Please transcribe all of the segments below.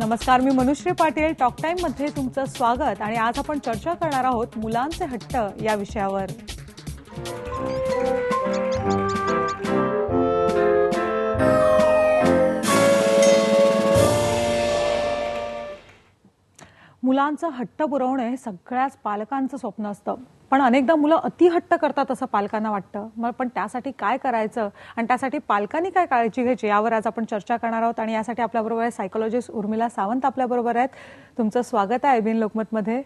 नमस्कार, मी Manushree Patil. Talk time मध्ये तुमचं स्वागत. आणि आज आपण चर्चा करणार आहोत मुलांचे हट्ट या विषयावर. मुलांचं हट्ट पुरवणे हे सगळ्याच पालकांचं स्वप्न असतं, पण अनेकदा मुलं अति हट्ट करतात असं पालकांना वाटतं. पण त्यासाठी काय करायचं आणि त्यासाठी पालकांनी काय काळजी घ्यायची यावर आज आपण चर्चा करणार आहोत. आणि यासाठी आपल्याबरोबर आहे सायकोलॉजिस्ट उर्मिला सावंत आपल्याबरोबर आहेत. तुमचं स्वागत आहे IBN लोकमतमध्ये.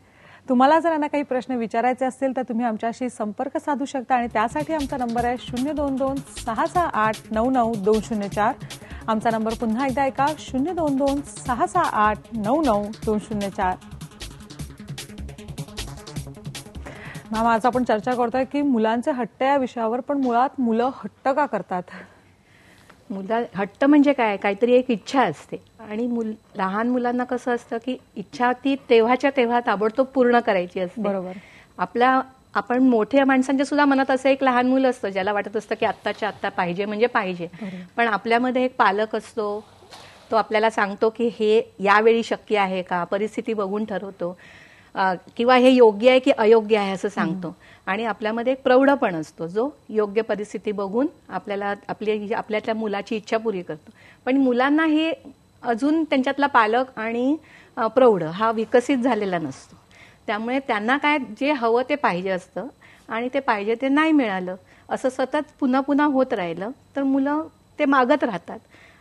तुम्हाला जर यांना काही प्रश्न विचारायचे असतील तर तुम्ही आमच्याशी संपर्क साधू शकता आणि त्यासाठी आमचा नंबर आहे 022-668-99204. आमचा नंबर पुन्हा एकदा ऐका, 022-668-99204. मॅम, आज आपण चर्चा करतोय की मुलांचे हट्ट या विषयावर. पण मुळात मुलं हट्ट का करतात? हट्ट म्हणजे काय? काहीतरी एक इच्छा असते आणि लहान मुलांना कसं असतं की इच्छा ती तेव्हाच्या तेव्हा ताबडतोब पूर्ण करायची असते. बरोबर. आपण मोठ्या माणसांच्या सुद्धा मनात असं एक लहान मुलं असतं ज्याला वाटत असतं की आत्ताच्या आत्ता पाहिजे म्हणजे पाहिजे. पण आपल्यामध्ये एक पालक असतो, तो आपल्याला सांगतो की हे यावेळी शक्य आहे का, परिस्थिती बघून ठरवतो, किंवा हे योग्य आहे की अयोग्य आहे असं सांगतो. आणि आपल्यामध्ये एक प्रौढपण असतो जो योग्य परिस्थिती बघून आपल्यातल्या मुलाची इच्छा पुरी करतो. पण मुलांना हे अजून त्यांच्यातला पालक आणि प्रौढ हा विकसित झालेला नसतो. त्यामुळे त्यांना काय जे हवं ते पाहिजे असतं आणि ते पाहिजे ते नाही मिळालं असं सतत पुन्हा पुन्हा होत राहिलं तर मुलं ते मागत राहतात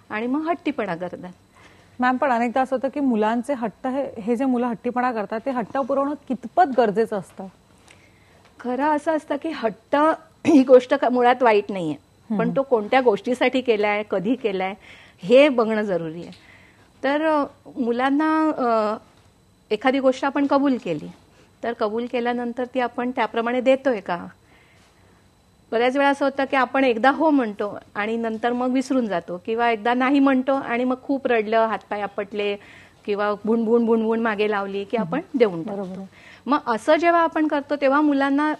आणि मग हट्टीपणा करतात. मॅम, पण अनेकदा असं होतं की मुलांचे हट्ट हे जे मुलं हट्टीपणा करतात ते हट्ट पुरवणं कितपत गरजेचं असतं? खरं असं असतं की हट्ट ही गोष्ट मुळात वाईट नाहीये, पण तो कोणत्या गोष्टीसाठी केलाय, कधी केलाय हे बघणं जरुरी आहे. तर मुलांना एखादी गोष्ट आपण कबूल केली तर कबूल केल्यानंतर ती आपण त्याप्रमाणे देतोय का? बऱ्याच वेळा असं होतं की आपण एकदा हो म्हणतो आणि नंतर मग विसरून जातो, किंवा एकदा नाही म्हणतो आणि मग खूप रडलं, हातपाय आपटले किंवा भुणभुण भुणभुण मागे लावली की आपण देऊन टाकतो. मग असं जेव्हा आपण करतो तेव्हा मुलांना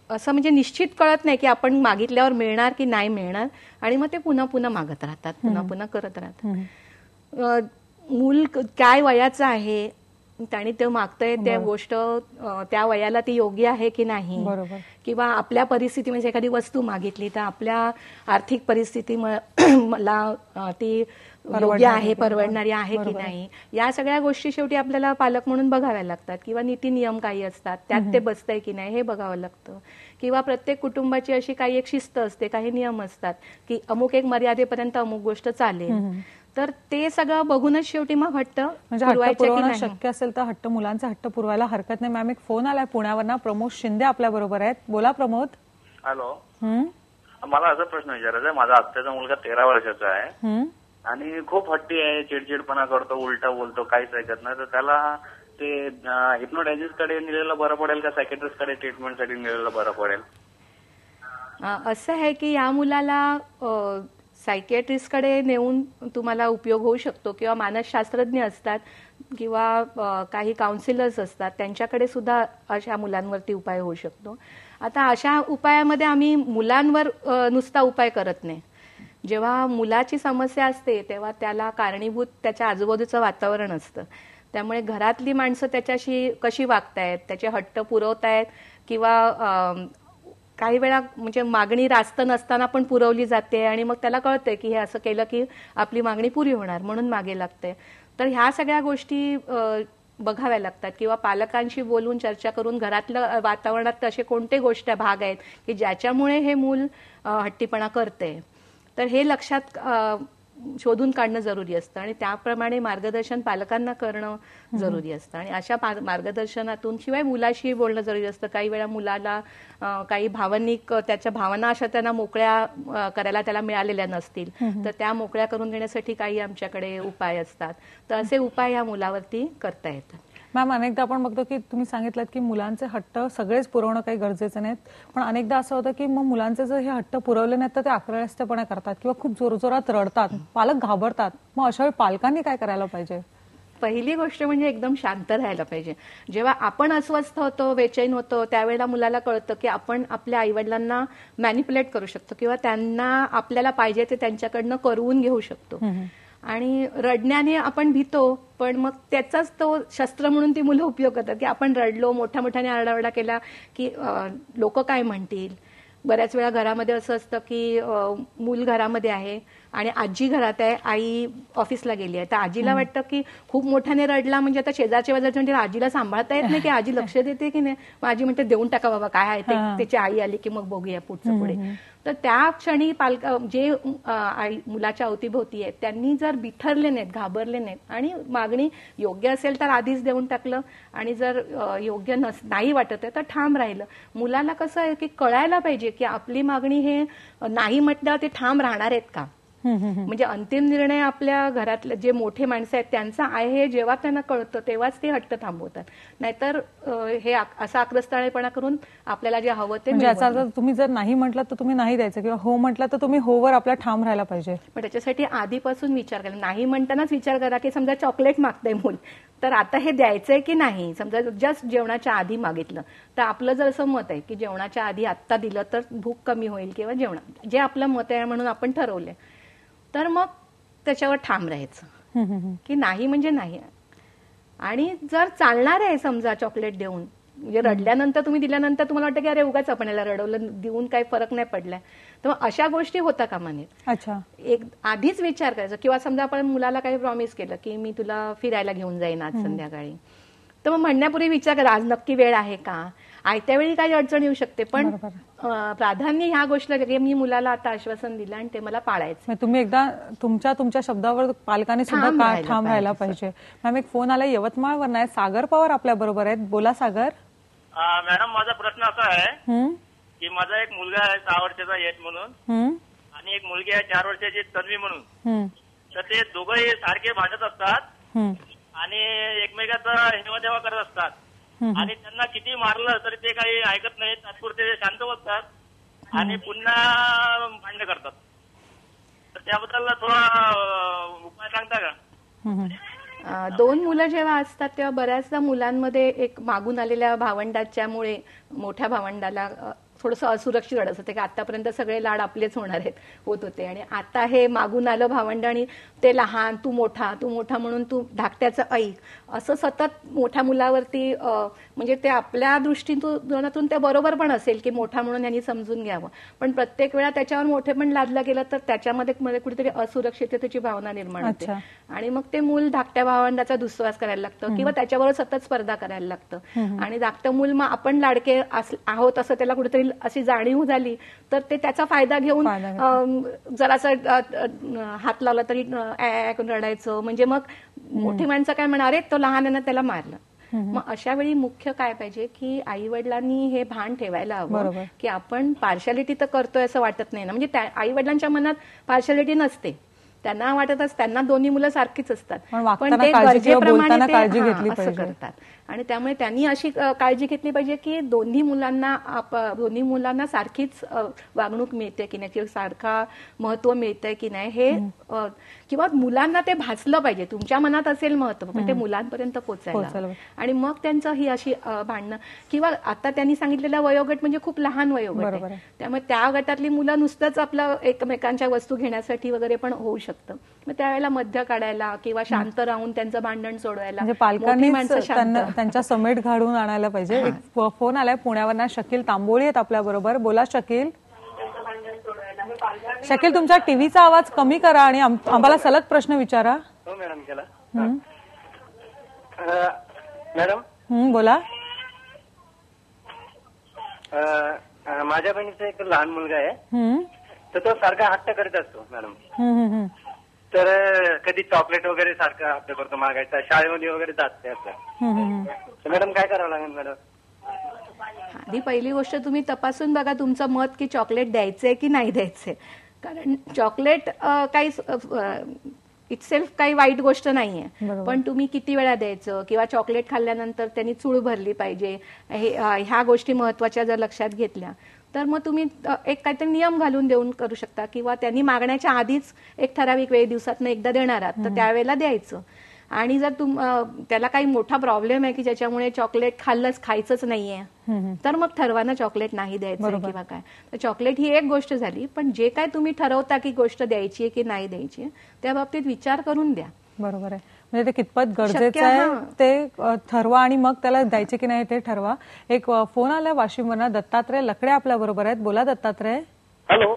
असं म्हणजे निश्चित कळत नाही की आपण मागितल्यावर मिळणार की नाही मिळणार, आणि मग ते पुन्हा पुन्हा मागत राहतात, पुन्हा पुन्हा करत राहतात. मूल काय वयाचं आहे, त्याने ते मागतंय त्या गोष्ट त्या वयाला ती योग्य आहे की नाही, किंवा आपल्या परिस्थिती म्हणजे एखादी वस्तू मागितली तर आपल्या आर्थिक परिस्थिती मला ती योग्य आहे, परवडणारी आहे की नाही, या सगळ्या गोष्टी शेवटी आपल्याला पालक म्हणून बघाव्या लागतात. किंवा नीती नियम काही असतात त्यात ते बसतंय की नाही हे बघावं लागतं. किंवा प्रत्येक कुटुंबाची अशी काही एक शिस्त असते, काही नियम असतात की अमुक एक मर्यादेपर्यंत अमुक गोष्ट चालेल. तर ते सगळं बघूनच शेवटी मग हट्ट पुरवणं शक्य असेल तर मुलांचे हट्ट पुरवायला हरकत नाही. मॅम, एक फोन आलाय पुण्यावरनं. प्रमोद शिंदे आपल्या बरोबर आहेत. बोला प्रमोद. हॅलो. मला असा प्रश्न विचारायचा आहे. माझा आत्याचा मुलगा 13 वर्षाचा आहे आणि खूप हट्टी आहे, चिडचिडपणा करतो, उलटा बोलतो, काहीच ऐकत नाही. तर त्याला ते हिप्नोटायझिस्ट कडे नेलेलं बरं पडेल का सायकेट्रिस्ट कडे ट्रीटमेंटसाठी नेलेलं बरं पडेल? असं आहे की या मुलाला सायकियाट्रिस्टकडे नेऊन तुम्हाला उपयोग होऊ शकतो, किंवा मानसशास्त्रज्ञ असतात किंवा काही काउन्सिलर्स असतात त्यांच्याकडे सुद्धा अशा मुलांवरती उपाय होऊ शकतो. आता अशा उपायामध्ये आम्ही मुलांवर नुसता उपाय करत नाही. जेव्हा मुलाची समस्या असते तेव्हा त्याला कारणीभूत त्याच्या आजूबाजूचं वातावरण असतं. त्यामुळे घरातली माणसं त्याच्याशी कशी वागतायत, त्याचे हट्ट पुरवतायत, किंवा काही वेळा म्हणजे मागणी रास्त नसताना पण पुरवली जाते आणि मग त्याला कळतंय की हे असं केलं की आपली मागणी पुरी होणार म्हणून मागे लागते. तर ह्या सगळ्या गोष्टी बघाव्या लागतात, किंवा पालकांशी बोलून चर्चा करून घरातल्या वातावरणात असे कोणते गोष्टी भाग आहेत की ज्याच्यामुळे हे मूल हट्टीपणा करते. तर हे लक्षात शोधून काढणं जरुरी असतं आणि त्याप्रमाणे मार्गदर्शन पालकांना करणं जरुरी असतं. आणि अशा मार्गदर्शनातून शिवाय मुलाशी बोलणं जरुरी असतं. काही वेळा मुलाला काही भावनिक त्याच्या भावना अशा त्यांना मोकळ्या करायला त्याला मिळालेल्या नसतील, तर त्या मोकळ्या करून घेण्यासाठी काही आमच्याकडे उपाय असतात. तर असे उपाय या मुलावरती करता येतात. मॅम, अनेकदा आपण बघतो की तुम्ही सांगितलं की मुलांचे हट्ट सगळेच पुरवणं काही गरजेचं नाहीत, पण अनेकदा असं होतं की मग मुलांचे जर हे हट्ट पुरवले नाहीत तर ते आक्रळस्थपणे करतात किंवा खूप जोरजोरात रडतात, पालक घाबरतात. मग अशा वेळी पालकांनी काय करायला पाहिजे? पहिली गोष्ट म्हणजे एकदम शांत राहायला पाहिजे. जेव्हा आपण अस्वस्थ होतो, बेचैन होतो, त्यावेळेला मुलाला कळतं की आपण आपल्या आईवडिलांना मॅनिप्युलेट करू शकतो किंवा त्यांना आपल्याला पाहिजे ते त्यांच्याकडनं करवून घेऊ शकतो. आणि रडण्याने आपण भीतो, पण मग त्याचाच तो शस्त्र म्हणून ती मुलं उपयोग करतात की आपण रडलो, मोठ्या मोठ्याने आरडाओरडा केला की लोक काय म्हणतील. बऱ्याच वेळा घरामध्ये असं असतं की मूल घरामध्ये आहे आणि आजी घरात आहे, आई ऑफिसला गेली आहे, तर आजीला वाटतं की खूप मोठ्याने रडला म्हणजे आता शेजारच्या बाजारच्या म्हणजे आजीला सांभाळता येत नाही की आजी लक्ष देते की नाही. मग आजी म्हणते देऊन टाका बाबा, काय आहे ते, त्याची आई आली की मग बघूया पुढचं पुढे. तर त्या क्षणी जे मुलाच्या अवतीभोवती आहेत त्यांनी जर बिथरले नाहीत, घाबरले नाहीत आणि मागणी योग्य असेल तर आधीच देऊन टाकलं आणि जर योग्य नाही वाटत आहे तर ठाम राहिलं. मुलाला कसं आहे की कळायला पाहिजे की आपली मागणी हे नाही म्हटल्यावर ते ठाम राहणार आहेत का. म्हणजे अंतिम निर्णय आपल्या घरातले जे मोठे माणसं आहेत त्यांचा आहे हे जेव्हा त्यांना कळतं तेव्हाच ते हट्ट थांबवतात. नाहीतर हे असा आक्रस्ताळेपणा करून आपल्याला जे हवं ते तुम्ही जर नाही म्हटलं तर तुम्ही नाही द्यायचं किंवा हो म्हटलं तर तुम्ही होवर आपला ठाम राहायला पाहिजे. पण त्याच्यासाठी आधीपासून विचार करा. नाही म्हणतानाच विचार करा की समजा चॉकलेट मागतंय मूल, तर आता हे द्यायचंय की नाही. समजा जस्ट जेवणाच्या आधी मागितलं तर आपलं जर असं मत आहे की जेवणाच्या आधी आत्ता दिलं तर भूक कमी होईल किंवा जे आपलं मत आहे म्हणून आपण ठरवलंय, तर मग त्याच्यावर ठाम राहायचं की नाही म्हणजे नाही. आणि जर चालणार आहे समजा चॉकलेट देऊन, म्हणजे रडल्यानंतर तुम्ही दिल्यानंतर तुम्हाला वाटतं की अरे उगाच आपण याला रडवलं, देऊन काही फरक नाही पडलाय, तर मग अशा गोष्टी होता कामा नयेत. अच्छा, एक आधीच विचार करायचा. किंवा समजा आपण मुलाला काही प्रॉमिस केलं की मी तुला फिरायला घेऊन जाईन आज संध्याकाळी, तर मग म्हणण्यापूर्वी विचार करा आज नक्की वेळ आहे का. आयत्या वेळी काही अडचण येऊ शकते, पण प्राधान्य ह्या गोष्टीला मी मुलाला आता आश्वासन दिलं आणि ते मला पाळायचं. तुम्ही एकदा तुमच्या शब्दावर पालकांनी सुद्धा ठाम राहायला पाहिजे. मॅम एक फोन आला यवतमाळवर नाही, सागर पवार आपल्या बरोबर आहेत. बोला सागर. मॅडम माझा प्रश्न असा आहे की माझा एक मुलगा आहे 6 वर्षाचा यश म्हणून आणि एक मुलगी आहे 4 वर्षाची तन्वी म्हणून. तर ते दोघंही सारखे भांडत असतात आणि एकमेकाचा हेवा देवा करत असतात आणि त्यांना किती मारलं तरी ते काही ऐकत नाहीत, तात्पुरते शांत बसतात आणि पुन्हा भांडण करतात. तर त्याबद्दल थोडा उपाय सांगता का. दोन मुलं जेव्हा असतात तेव्हा बऱ्याचदा मुलांमध्ये एक मागून आलेल्या भावंडाच्यामुळे मोठ्या भावंडाला थोडंसं असुरक्षित वाटत असते की आतापर्यंत सगळे लाड आपलेच होत होते आणि आता हे मागून आलं भावंड आणि ते लहान, तू मोठा म्हणून तू धाकट्याचं ऐक, असं सतत मोठ्या मुलावरती म्हणजे ते आपल्या दृष्टीतून ते बरोबर पण असेल की मोठा म्हणून यांनी समजून घ्यावं, पण प्रत्येक वेळा त्याच्यावर मोठे पण लादलं गेलं तर त्याच्यामध्ये कुठेतरी असुरक्षिततेची भावना निर्माण होते आणि मग ते मूल धाकट्या भावंडाचा दुस्वास करायला लागतं किंवा त्याच्याबरोबर सतत स्पर्धा करायला लागतं आणि धाकटं मूल मग आपण लाडके आहोत असं त्याला कुठेतरी अशी जाणीव झाली तर ते त्याचा फायदा घेऊन जरासं हात लावला तरी रडायचं. म्हणजे मग मोठी माणसं काय म्हणणार, अरे तो लहान त्याला मारलं. मग अशा वेळी मुख्य काय पाहिजे की आई वडिलांनी हे भान ठेवायला हवं की आपण पार्शालिटी तर करतोय असं वाटत नाही ना. म्हणजे आई वडिलांच्या मनात पार्शालिटी नसते, त्यांना वाटतच त्यांना दोन्ही मुलं सारखीच असतात, पण ते गरजेप्रमाणे ते असं करतात. आणि त्यामुळे त्यांनी अशी काळजी घेतली पाहिजे की दोन्ही मुलांना सारखीच वागणूक मिळते की नाही किंवा सारखा महत्व मिळतंय की नाही हे, किंवा मुलांना ते भासलं पाहिजे. तुमच्या मनात असेल महत्व पण ते मुलांपर्यंत पोहोचायला. आणि मग त्यांचं ही अशी भांडणं किंवा आता त्यांनी सांगितलेला वयोगट म्हणजे खूप लहान वयोगट आहे, त्यामुळे त्या गटातली मुलं नुसतंच आपलं एकमेकांच्या वस्तू घेण्यासाठी वगैरे पण होऊ शकतं. मग त्यावेळेला मध्य काढायला किंवा शांत राहून त्यांचं भांडण सोडवायला पालकांनी त्यांच्या समेट घालून आणायला पाहिजे. एक फोन आलाय पुण्यावरनं, शकील तांबोळी आहेत आपल्या बरोबर. बोला शकील. शकील तुमच्या टीव्हीचा आवाज कमी करा आणि आम्हाला सलग प्रश्न विचारा. हो मॅडम. केला मॅडम. बोला. माझ्या बहिणीचा एक लहान मुलगा आहे तर तो सारखा हट्ट करत असतो मॅडम. तर कधी चॉकलेट वगैरे सारखं हट्ट करतो मागायचा, शाळेमध्ये वगैरे जात नाही असं. तर मॅडम काय करावं लागेल मॅडम. आधी पहिली गोष्ट तुम्ही तपासून बघा तुमचं मत की चॉकलेट द्यायचंय की नाही द्यायचंय. कारण चॉकलेट काही इटसेल्फ काही वाईट गोष्ट नाहीये, पण तुम्ही किती वेळा द्यायचं किंवा चॉकलेट खाल्ल्यानंतर त्यांनी चूळ भरली पाहिजे, ह्या गोष्टी महत्वाच्या जर लक्षात घेतल्या तर मग तुम्ही एक काहीतरी नियम घालून देऊन करू शकता किंवा त्यांनी मागण्याच्या आधीच एक ठराविक वेळ दिवसातनं एकदा देणार आहात तर त्यावेळेला द्यायचं. आणि जर त्याला काही मोठा प्रॉब्लेम आहे की ज्याच्यामुळे चॉकलेट खायचंच नाहीये, तर मग ठरवा ना चॉकलेट नाही द्यायचं किंवा काय. तर चॉकलेट ही एक गोष्ट झाली, पण जे काय तुम्ही ठरवता की गोष्ट द्यायची आहे की नाही द्यायची, त्या बाबतीत विचार करून द्या. बरोबर आहे. म्हणजे ते कितपत गरजेचं आहे ते ठरवा आणि मग त्याला द्यायचे की नाही ते ठरवा. एक फोन आला वाशिमवरून. दत्तात्रय लकडे आपल्या बरोबर आहेत. बोला दत्तात्रय. हॅलो.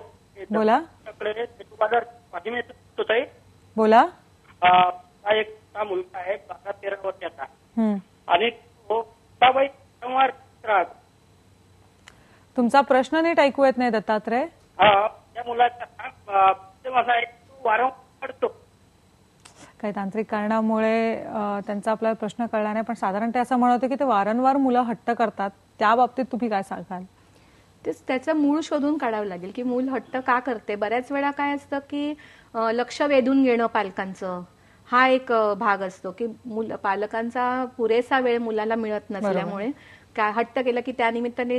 बोला. बोला. एक मुलगा आहे 12-13 वर्षाचा आणि तुमचा प्रश्न नीट ऐकू येत नाही दत्तात्रय. त्या मुलाचा वारंवार पडतो. काही तांत्रिक कारणामुळे त्यांचा आपल्याला प्रश्न कळला नाही, पण साधारण ते असं म्हणत होते की ते वारंवार मुलं हट्ट करतात. त्या बाबतीत तुम्ही काय सांगाल? तेच त्याचं मूळ शोधून काढावं लागेल की मूल हट्ट का करते. बऱ्याच वेळा काय असतं की लक्ष वेधून घेणं पालकांचं हा एक भाग असतो की पालकांचा पुरेसा वेळ मुलाला मिळत नसल्यामुळे काय हट्ट केलं की त्यानिमित्ताने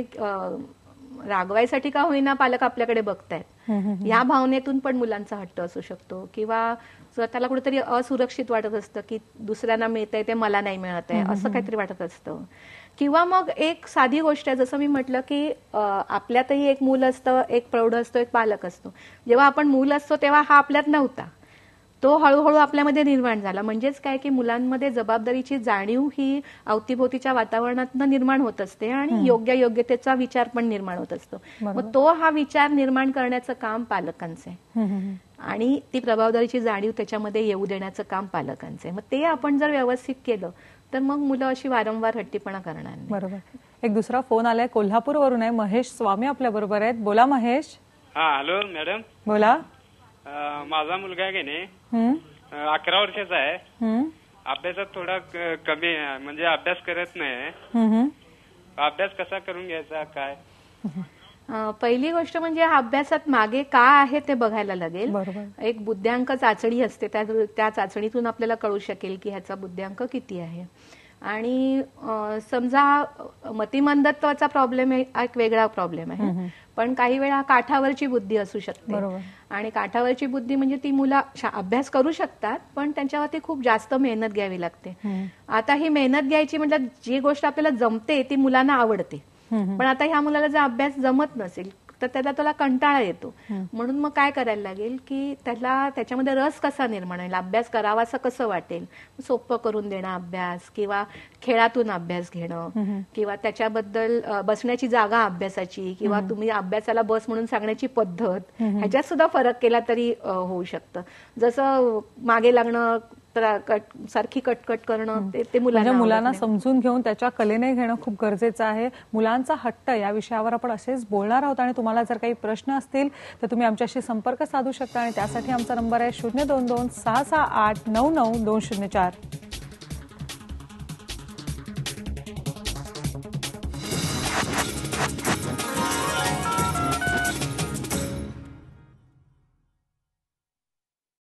रागवायसाठी का होईना पालक आपल्याकडे बघतायत, या भावनेतून पण मुलांचा हट्ट असू शकतो. किंवा स्वतःला कुठेतरी असुरक्षित वाटत असतं की दुसऱ्यांना मिळतंय ते मला नाही मिळत आहे, असं काहीतरी वाटत असतं. किंवा मग एक साधी गोष्ट आहे, जसं मी म्हटलं की आपल्यातही एक मूल असतं, एक प्रौढ असतो, एक पालक असतो. जेव्हा आपण मूल असतो तेव्हा हा आपल्यात नव्हता, तो हळूहळू आपल्यामध्ये निर्माण झाला. म्हणजेच काय की मुलांमध्ये जबाबदारीची जाणीव ही अवतीभोवतीच्या वातावरणातून निर्माण होत असते आणि योग्यतेचा विचार पण निर्माण होत असतो. मग तो हा विचार निर्माण करण्याचं काम पालकांचं आहे आणि ती जबाबदारीची जाणीव त्याच्यामध्ये येऊ देण्याचं काम पालकांचं आहे. मग ते आपण जर व्यवस्थित केलं तर मग मुलं अशी वारंवार हट्टीपणा करणार नाही. बरोबर. एक दुसरा फोन आलाय कोल्हापूरवरून आहे. महेश स्वामी आपल्या बरोबर आहेत. बोला महेश. Hello madam. बोला. माझा मुलगा आहे की नाही 11 वर्षाचा आहे. अभ्यासात थोडा कमी म्हणजे अभ्यास करत नाही. अभ्यास कसा करून घ्यायचा काय? पहिली गोष्ट म्हणजे हा अभ्यासात मागे का आहे ते बघायला लागेल. एक बुद्ध्यांक चाचणी असते, त्या चाचणीतून आपल्याला कळू शकेल की ह्याचा बुद्ध्यांक किती आहे. आणि समजा मतिमंदत्वाचा प्रॉब्लेम एक वेगळा प्रॉब्लेम आहे, पण काही वेळा काठावरची बुद्धी असू शकते. आणि काठावरची बुद्धी म्हणजे ती मुलं अभ्यास करू शकतात, पण त्यांच्यावरती खूप जास्त मेहनत घ्यावी लागते. आता ही मेहनत घ्यायची म्हणजे जी गोष्ट आपल्याला जमते ती मुलांना आवडते, पण आता ह्या मुलाला जर अभ्यास जमत नसेल तर त्याला कंटाळा येतो. म्हणून मग काय करायला लागेल की त्याच्यामध्ये रस कसा निर्माण होईल, अभ्यास करावा असं कसं वाटेल, सोपं करून देणं अभ्यास, किंवा खेळातून अभ्यास घेणं, किंवा त्याच्याबद्दल बसण्याची जागा अभ्यासाची, किंवा तुम्ही अभ्यासाला बस म्हणून सांगण्याची पद्धत, ह्याच्यात सुद्धा फरक केला तरी होऊ शकतं. जसं मागे लागणं, सारखी कटकट करणं, ते मुलांना समजून घेऊन त्याच्या कलेने घेणं खूप गरजेचं आहे. मुलांचा हट्ट या विषयावर आपण असेच बोलणार आहोत आणि तुम्हाला जर काही प्रश्न असतील तर तुम्ही आमच्याशी संपर्क साधू शकता आणि त्यासाठी आमचा नंबर आहे 022-668-99-204.